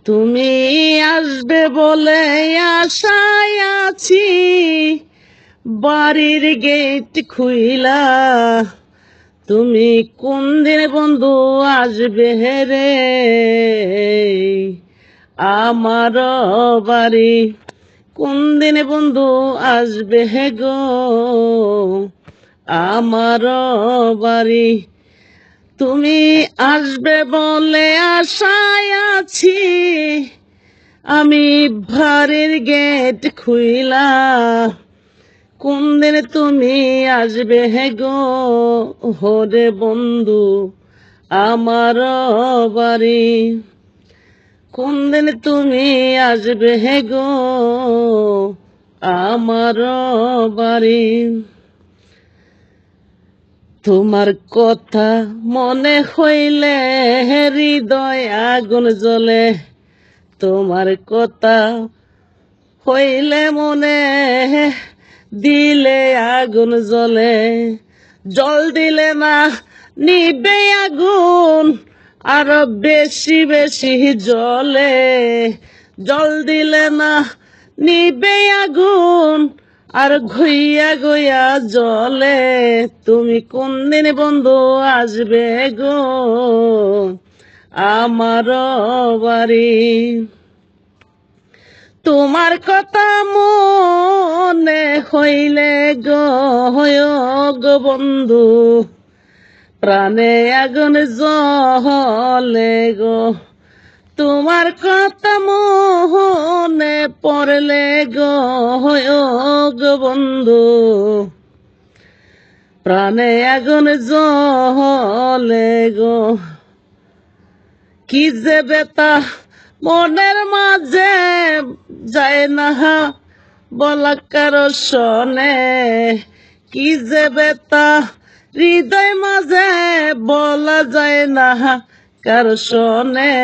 তুমি আসবে বলে আশায় আছি, বাড়ির গেট খুইলা। তুমি কোন দিন বন্ধু আসবে রে আমার বাড়ি? কোন দিন বন্ধু আসবে গো আমার বাড়ি? তুমি আসবে বলে আশায় আছি, আমি বাড়ির গেট খুইলা। কোন দিন তুমি আসবে গো হরে বন্ধু আমার বাড়ি? কোন দিন তুমি আসবে গো আমার বাড়ি? তোমার কথা মনে হইলে হৃদয় আগুন জ্বলে। তোমার কথা হইলে মনে দিলে আগুন জ্বলে। জল দিলে না নিবে আগুন, আরো বেশি বেশি জ্বলে। জল দিলে না নিবে আগুন, আর ঘইয়া গইয়া জ্বলে। তুমি কোন দিন বন্ধু আসবে গো আমার বাড়ি? তোমার কথা মনে হইলে গো বন্ধু, প্রাণে আগুন জ্বলে গো। তোমার কথা মনে পড়লে গো বন্ধু, প্রাণে আগুন জ্বলে গো। কি যে বেতা মনের মাঝে যায় না বলা কারো শোনে। কি যে বেতা হৃদয় মাঝে বলা যায় না কারো শোনে।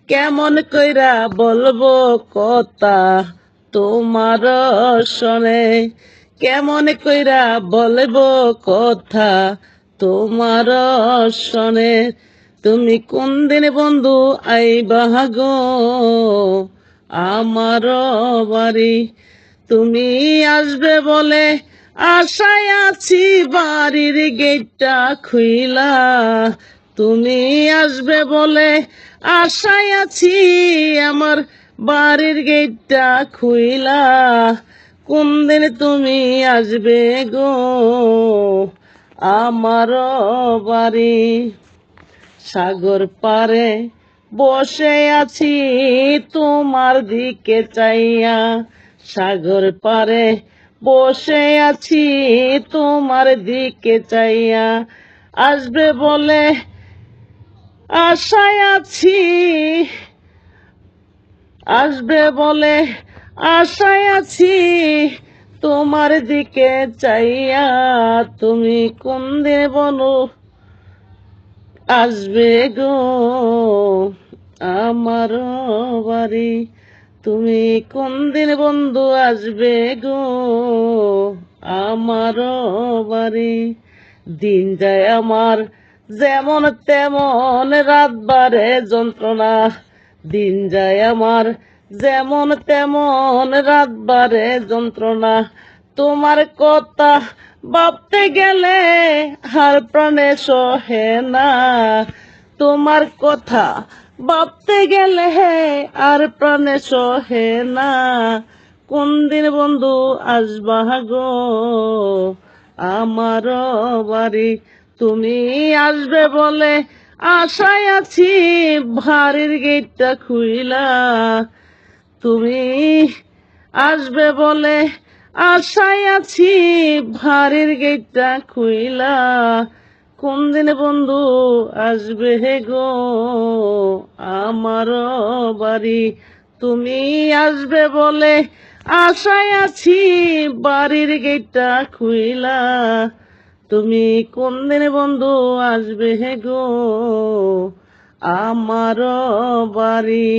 কেমন কইরা বলবো কথা তোমার শোনে? কেমন কইরা বলবো কথা তোমার শোনে? তুমি কোন দিন বন্ধু আইবা গো আমার বাড়ি? তুমি আসবে বলে আশায় আছি, বাড়ির গেটটা খুইলা। তুমি আসবে বলে আশায় আছি, আমার বাড়ির গেটটা খুইলা। কোন দিন তুমি আসবে গো আমার বাড়ি? সাগর পারে বসে আছি তোমার দিকে চাইয়া। সাগর পারে বসে আছি তোমার দিকে চাইয়া। আসবে বলে আশায় আছি, আসবে বলে আশায় আছি তোমার দিকে চাইয়া। তুমি কোন দিন বলো আসবে গো আমার বাড়ি? তুমি কোন দিন বন্ধু আসবে গো আমার বাড়ি? দিন যায় আমার যেমন তেমন, রাত বাড়ে যন্ত্রণা। দিন যায় আমার যেমন তেমন, রাত বাড়ে যন্ত্রণা। তোমার কথা ভাবতে গেলে হার প্রাণে সহে না। তোমার কথা ভাবতে গেলে আর প্রাণে সহে না। কোন দিন বন্ধু আসবা গো আমার বাড়ি? তুমি আসবে বলে আশায় আছি, বাড়ির গেটটা খুইলা। তুমি আসবে বলে আশায় আছি, বাড়ির গেটটা খুইলা। কোন দিন বন্ধু আসবে গো আমার বাড়ি? তুমি আসবে বলে আশায় আছি, বাড়ির গেটটা খুইলা। তুমি কোন দিন বন্ধু আসবে গো আমার বাড়ি?